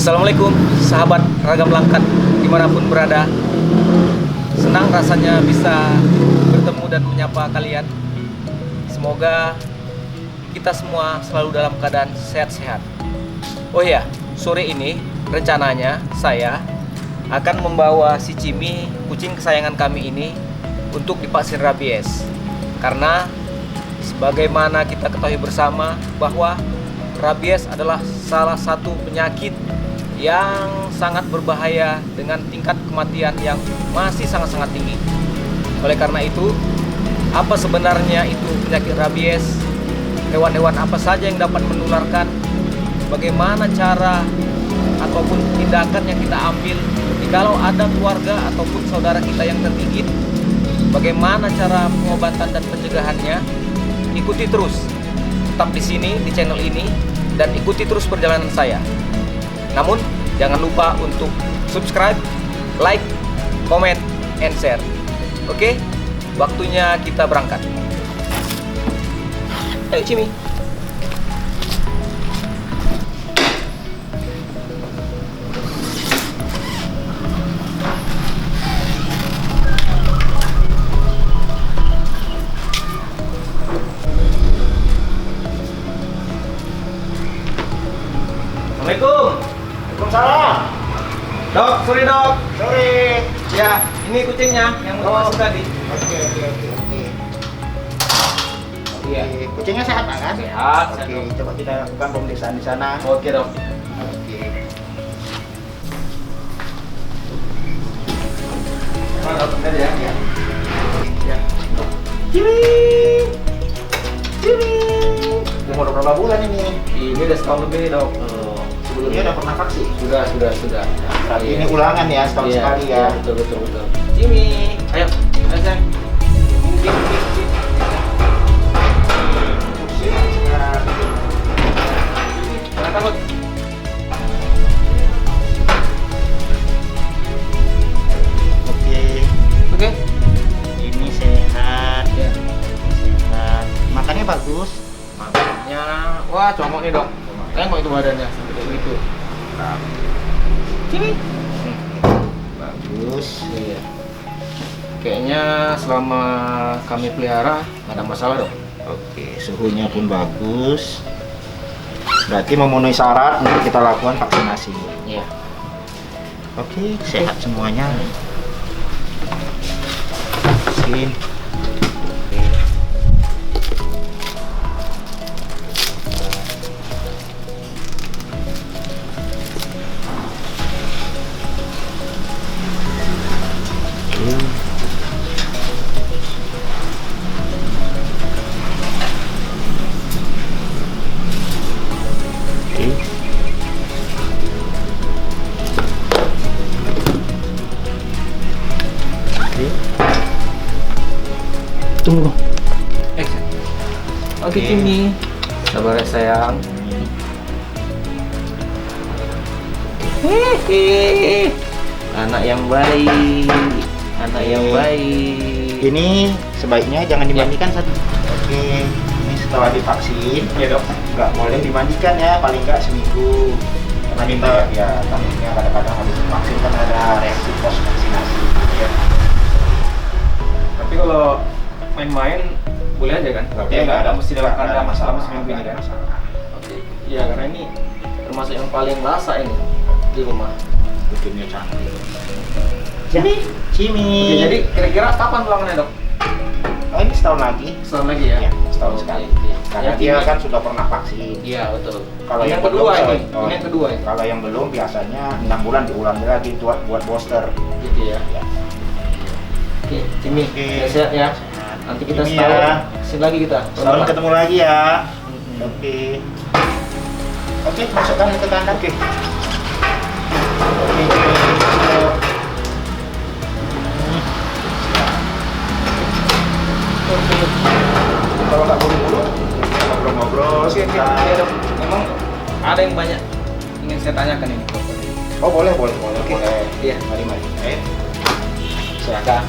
Assalamualaikum sahabat ragam langkat dimanapun berada. Senang rasanya bisa bertemu dan menyapa kalian. Semoga kita semua selalu dalam keadaan sehat-sehat. Oh ya, sore ini rencananya saya akan membawa si Cimi, kucing kesayangan kami ini, untuk divaksin rabies. Karena sebagaimana kita ketahui bersama bahwa rabies adalah salah satu penyakit yang sangat berbahaya dengan tingkat kematian yang masih sangat-sangat tinggi. Oleh karena itu, apa sebenarnya itu penyakit rabies? Hewan-hewan apa saja yang dapat menularkan? Bagaimana cara ataupun tindakan yang kita ambil jikalau ada keluarga ataupun saudara kita yang tergigit? Bagaimana cara pengobatan dan pencegahannya? Ikuti terus, tetap di sini di channel ini dan ikuti terus perjalanan saya. Namun, jangan lupa untuk subscribe, like, comment, and share. Oke, waktunya kita berangkat. Ayo, Cimi. Assalamualaikum. Waalaikumsalam. Dok, sorry dok. Sore. Ya, ini kucingnya yang mau masuk tadi. Oke. Iya. Kucingnya sehat Pak kan? Sehat, Oke, sehat, coba kita lakukan pemeriksaan di sana. Oke dok. Oke. Mana dok? Ada ya? Ya. Ya. Cimi. Umur berapa bulan ini? Ini udah setahun lebih dok. Sebelumnya udah pernah vaksin? Sudah. Berarti ini ulangan ya, setahun Iya, sekali iya, ya. betul. Cimi, ayo sayang. Jangan takut. Oke. Oke. Ini sehat. Ya. Sehat. Makannya bagus. Makannya, wah comok nih dok. Tengok itu badannya sampai kayak gitu. Cimi. Bagus. Iya. Kayaknya selama kami pelihara nggak ada masalah dok. Oke, suhunya pun bagus. Berarti memenuhi syarat untuk kita lakukan vaksinasi. Iya. Oke, sehat semuanya. Vaksin. Tunggu dong. Action. Oke Cimi. Sabar ya sayang. Hehehe. Anak yang baik. Anak yang baik. Ini sebaiknya jangan dimandikan saat. Oke, ini setelah divaksin. Ya dok. Nggak boleh dimandikan ya, paling nggak seminggu. Karena kita ya takutnya kadang-kadang habis vaksin kan ada reaksi pos vaksinasi. Ya. Tapi kalau main-main boleh aja kan? Ya, nggak mesti dalam nggak ada kandang masalah selama seminggu ini nggak kan? ada masalah. Oke. Iya karena ini termasuk yang paling lasa ini di rumah. Kucingnya cantik. Cimi. Oke, jadi kira-kira kapan ulangannya dok? Oh, ini setahun lagi. Setahun lagi ya? Ya, setahun Oke, sekali. oke. Karena Ya, dia Cimi. kan sudah pernah vaksin. Iya betul. Kalau Ini yang kedua belum, ini. oh, Ini yang kedua ya. Kalau yang belum biasanya 6 bulan diulangi lagi buat booster. Gitu ya. Ya. Oke, Cimi. Oke. Sehat ya. Sehat. Nanti kita Cimi setahun ya. kesini lagi kita. Setahun ketemu lagi ya. Mm-mm. Oke. Oke, masukkan ke kandang. Oke. Oke, masuk. Oke. Kalau nggak buru-buru, ngobrol-ngobrol. Ya, dok. Memang ada yang banyak ingin saya tanyakan ini. Oh, boleh. Boleh. Iya. Mari. Ayo. Silakan.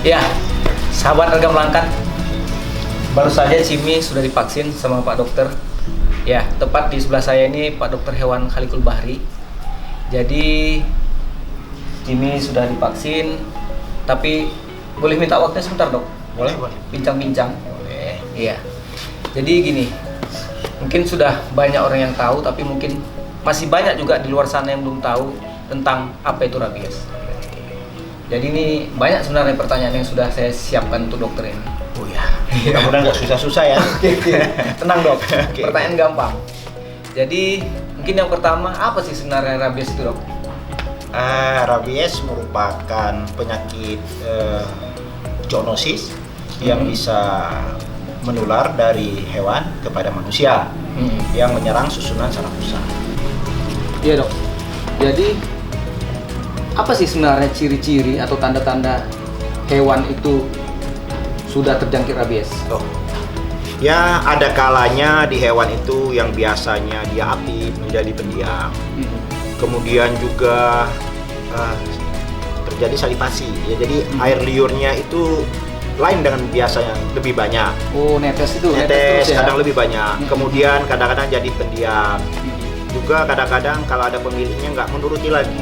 Ya, Sahabat Ragam Langkat, baru saja Cimi sudah divaksin sama Pak Dokter. Ya, tepat di sebelah saya ini Pak Dokter Hewan Khalikul Bahri. Jadi Cimi sudah divaksin, tapi boleh minta waktunya sebentar, Dok? Boleh. Bincang-bincang. Boleh. Iya. Jadi gini, mungkin sudah banyak orang yang tahu, tapi mungkin masih banyak juga di luar sana yang belum tahu tentang apa itu rabies. Jadi ini banyak sebenarnya pertanyaan yang sudah saya siapkan untuk dokter ini. Oh ya, mudah-mudahan nggak susah-susah ya. Tenang, Dok. Oke. Pertanyaan gampang. Jadi mungkin yang pertama, apa sih sebenarnya rabies itu, Dok? Rabies merupakan penyakit zoonosis yang bisa menular dari hewan kepada manusia yang menyerang susunan saraf pusat. Iya, Dok. Jadi apa sih sebenarnya ciri-ciri atau tanda-tanda hewan itu sudah terjangkit rabies? Oh. Ya, ada kalanya di hewan itu yang biasanya dia aktif menjadi pendiam. Kemudian juga terjadi salivasi. Ya, jadi air liurnya itu lain dengan biasanya, lebih banyak. Oh, netes itu, Netes terus ya? kadang lebih banyak. Kemudian kadang-kadang jadi pendiam. Juga kadang-kadang kalau ada pemiliknya nggak menuruti lagi.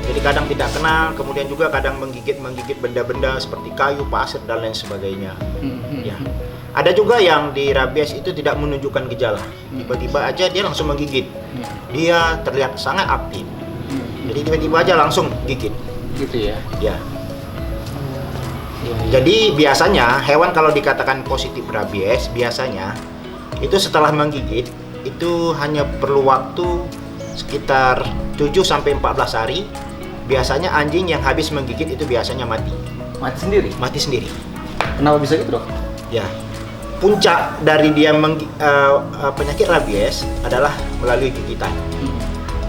Jadi kadang tidak kenal, kemudian juga kadang menggigit benda-benda seperti kayu, pasir dan lain sebagainya. Ya. Ada juga yang di rabies itu tidak menunjukkan gejala, tiba-tiba aja dia langsung menggigit. Dia terlihat sangat aktif. Jadi tiba-tiba aja langsung gigit. Gitu ya. Ya. Iya. Jadi biasanya hewan kalau dikatakan positif rabies, biasanya itu setelah menggigit itu hanya perlu waktu sekitar 7 sampai 14 hari. Biasanya anjing yang habis menggigit itu biasanya mati. Mati sendiri? Mati sendiri. Kenapa bisa gitu, Dok? Ya. Puncak dari dia penyakit rabies adalah melalui gigitan.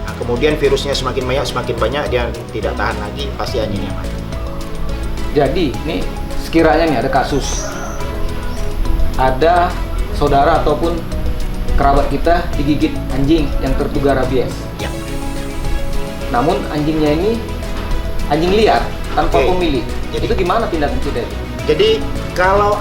Nah, kemudian virusnya semakin banyak dia tidak tahan lagi, pasti anjingnya mati. Jadi, nih sekiranya nih ada kasus, ada saudara ataupun kerabat kita digigit anjing yang terduga rabies. Ya. Namun anjingnya ini anjing liar tanpa Oke. pemilik. Jadi- Itu gimana tindakan kita itu? Jadi kalau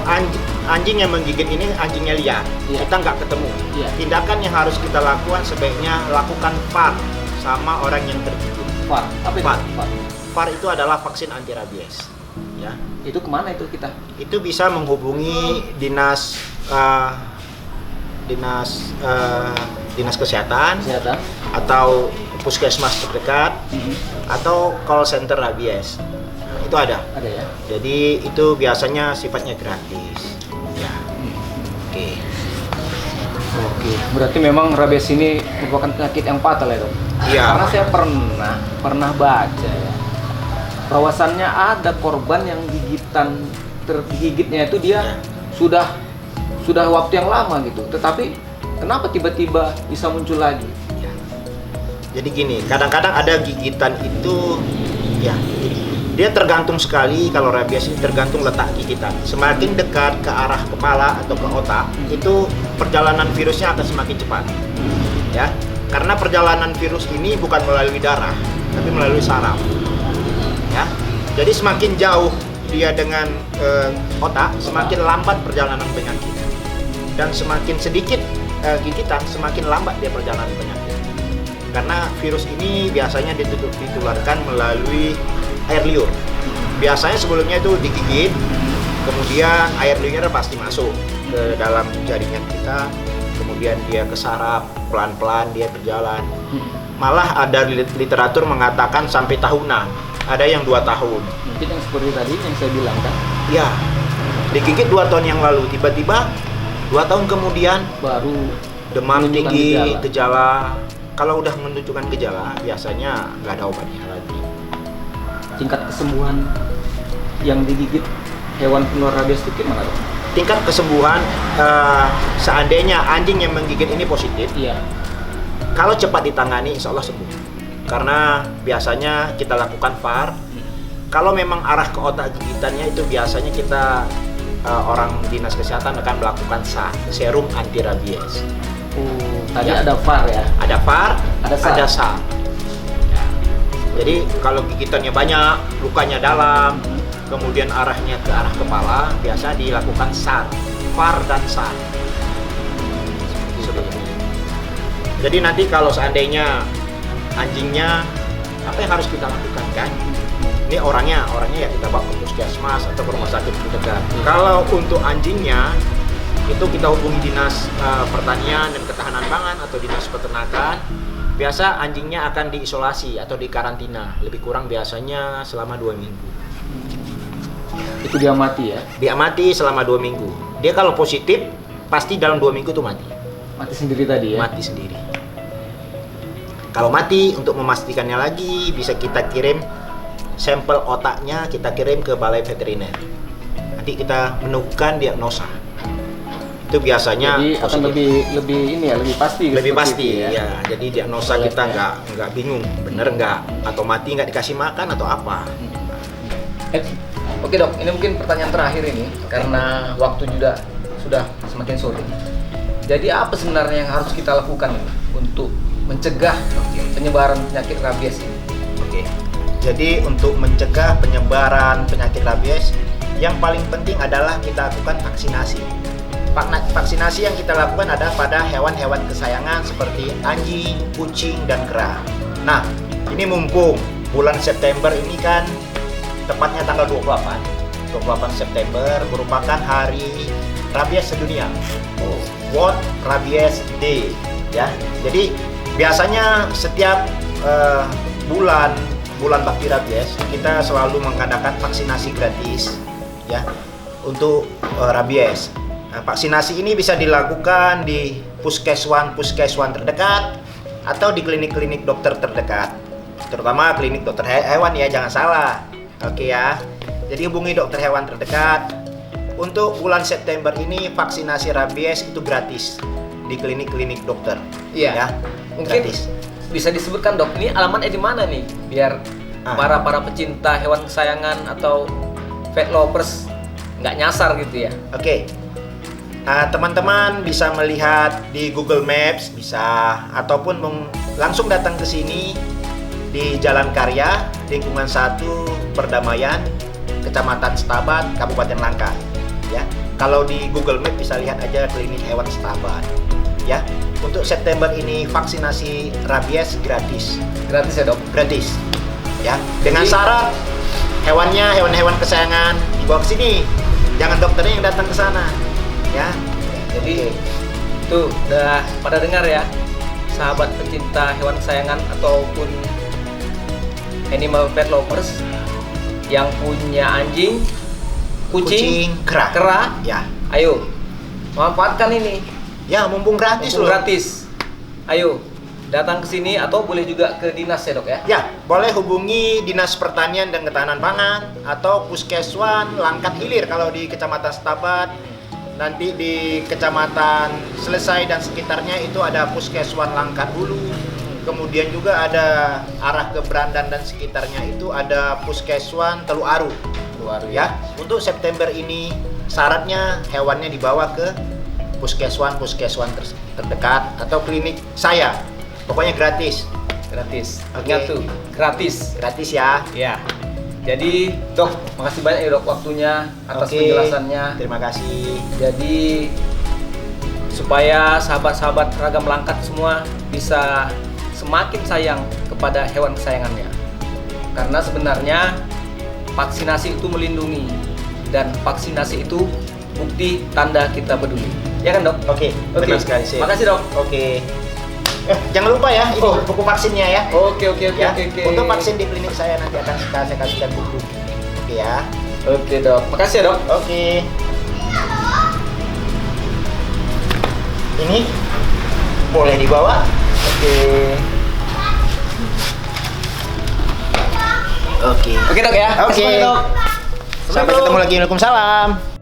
anjing yang menggigit ini anjingnya liar, Iya. kita nggak ketemu. Iya. Tindakan yang harus kita lakukan sebaiknya lakukan VAR sama orang yang tergigit. Pak, apa itu? Pak. Pak. VAR itu adalah vaksin anti rabies. Ya, Itu kemana itu kita? itu bisa menghubungi dinas kesehatan Kesehatan. atau puskesmas terdekat atau call center rabies. Nah, itu ada. Ada ya? Jadi itu biasanya sifatnya gratis. Ya. Oke. Oke, berarti memang rabies ini merupakan penyakit yang fatal ya, Dok? Iya. Karena saya pernah baca ya. Bahwasannya ada korban yang tergigitnya itu dia Ya. sudah waktu yang lama gitu. Tetapi kenapa tiba-tiba bisa muncul lagi? Ya. Jadi gini, kadang-kadang ada gigitan itu ya dia tergantung sekali. Kalau rabies ini tergantung letak gigitan. Semakin dekat ke arah kepala atau ke otak, itu perjalanan virusnya akan semakin cepat. Ya. Karena perjalanan virus ini bukan melalui darah, tapi melalui saraf. Ya. Jadi semakin jauh dia dengan otak, semakin lambat perjalanan penyakit. Dan semakin sedikit gigitan, semakin lambat dia perjalanan penyakit. Karena virus ini biasanya ditularkan melalui air liur. Biasanya sebelumnya itu digigit, kemudian air liurnya pasti masuk ke dalam jaringan kita, kemudian dia ke saraf, pelan-pelan dia berjalan. Malah ada literatur mengatakan sampai tahunan, ada yang 2 tahun. Mungkin yang seperti tadi yang saya bilang kan, Ya, digigit 2 tahun yang lalu, tiba-tiba 2 tahun kemudian baru demam menunjukkan tinggi, gejala. Kalau udah menunjukkan gejala, biasanya nggak ada obatnya lagi. tingkat kesembuhan yang digigit hewan penular rabies itu gimana, Dok? Tingkat kesembuhan, seandainya anjing yang menggigit ini positif, Iya. kalau cepat ditangani, insya Allah sembuh. Karena biasanya kita lakukan VAR. Kalau memang arah ke otak gigitannya itu biasanya kita orang dinas kesehatan akan melakukan serum anti rabies. Tadi Ya. ada VAR ya. Ada VAR, Ada SAR. ada SAR. Ya. Jadi kalau gigitannya banyak, lukanya dalam, kemudian arahnya ke arah kepala, biasa dilakukan SAR, VAR dan SAR. Seperti ini. Jadi nanti kalau seandainya anjingnya, apa yang harus kita lakukan kan? Ini orangnya ya kita bawa ke puskesmas atau ke rumah sakit terdekat. Kalau untuk anjingnya itu kita hubungi dinas pertanian dan ketahanan pangan atau dinas peternakan. Biasa anjingnya akan diisolasi atau dikarantina, lebih kurang biasanya selama 2 minggu. Itu dia mati ya? Dia mati selama 2 minggu. Dia kalau positif pasti dalam 2 minggu tuh mati. Mati sendiri tadi ya? Mati sendiri. Kalau mati, untuk memastikannya lagi bisa kita kirim sampel otaknya, kita kirim ke balai veteriner. Nanti kita menemukan diagnosa. Itu biasanya jadi akan lebih ini ya, lebih pasti. Lebih pasti itu, ya. Jadi diagnosa Lihat kita ya. nggak bingung, bener nggak atau mati nggak dikasih makan atau apa. Oke dok, ini mungkin pertanyaan terakhir ini karena waktu juga sudah semakin sore. Jadi apa sebenarnya yang harus kita lakukan untuk mencegah penyebaran penyakit rabies ini? Oke. Jadi untuk mencegah penyebaran penyakit rabies, yang paling penting adalah kita lakukan vaksinasi. Vaksinasi yang kita lakukan adalah pada hewan-hewan kesayangan seperti anjing, kucing, dan kera. Nah, ini mumpung bulan September ini kan tepatnya tanggal 28 September merupakan hari rabies sedunia. World Rabies Day ya. Jadi biasanya setiap bulan bakti rabies kita selalu mengadakan vaksinasi gratis ya untuk rabies. Nah, vaksinasi ini bisa dilakukan di puskeswan terdekat atau di klinik-klinik dokter terdekat, terutama klinik dokter hewan ya, jangan salah. Oke ya. Jadi hubungi dokter hewan terdekat. Untuk bulan September ini vaksinasi rabies itu gratis di klinik-klinik dokter. Iya. Ya. Mungkin Gratis. bisa disebutkan dok, ini alamatnya di mana nih? Biar para pecinta hewan kesayangan atau pet lovers nggak nyasar gitu ya. Oke. Teman-teman bisa melihat di Google Maps bisa, ataupun langsung datang ke sini di Jalan Karya, lingkungan 1 Perdamaian, Kecamatan Setabat, Kabupaten Langkat. Ya, kalau di Google Maps bisa lihat aja klinik hewan Setabat. Ya, untuk September ini vaksinasi rabies gratis. Gratis ya dok? Gratis. Ya, dengan Jadi- syarat hewan-hewan kesayangan dibawa ke sini. Jangan dokternya yang datang ke sana. Ya. Jadi itu udah pada dengar ya, sahabat pecinta hewan kesayangan ataupun animal pet lovers yang punya anjing, kucing, kera. Ya. ayo manfaatkan ini. Ya, mumpung gratis Mumpung loh. gratis. Ayo datang ke sini atau boleh juga ke dinas ya dok ya. Ya, boleh hubungi Dinas Pertanian dan Ketahanan Pangan atau Puskeswan Langkat Hilir kalau di Kecamatan Setabat. Nanti di Kecamatan Selesai dan sekitarnya itu ada Puskeswan Langkat Hulu. Kemudian juga ada arah ke Brandan dan sekitarnya itu ada Puskeswan Teluk Aru. Luar Ya, untuk September ini syaratnya hewannya dibawa ke puskeswan terdekat atau klinik saya. Pokoknya gratis. gratis. Oke. Ingat tuh, gratis. Gratis ya. Ya. Jadi dok, makasih banyak ya dok waktunya atas Oke. penjelasannya. Terima kasih. Jadi supaya sahabat-sahabat Ragam Langkat semua bisa semakin sayang kepada hewan kesayangannya. Karena sebenarnya vaksinasi itu melindungi dan vaksinasi itu bukti tanda kita peduli. Ya kan dok? Oke, Oke. benar sekali sih. Makasih dok. Oke. Jangan lupa ya, ini Oh. buku vaksinnya ya. Oke. Ya, untuk vaksin di klinik saya nanti akan saya kasihkan buku. Oke ya. Oke dok. Makasih ya dok. Oke. Ini boleh dibawa. Oke. Oke. Oke dok ya. Oke. Makasih banyak, dok. Sampai ketemu lagi. Waalaikumsalam.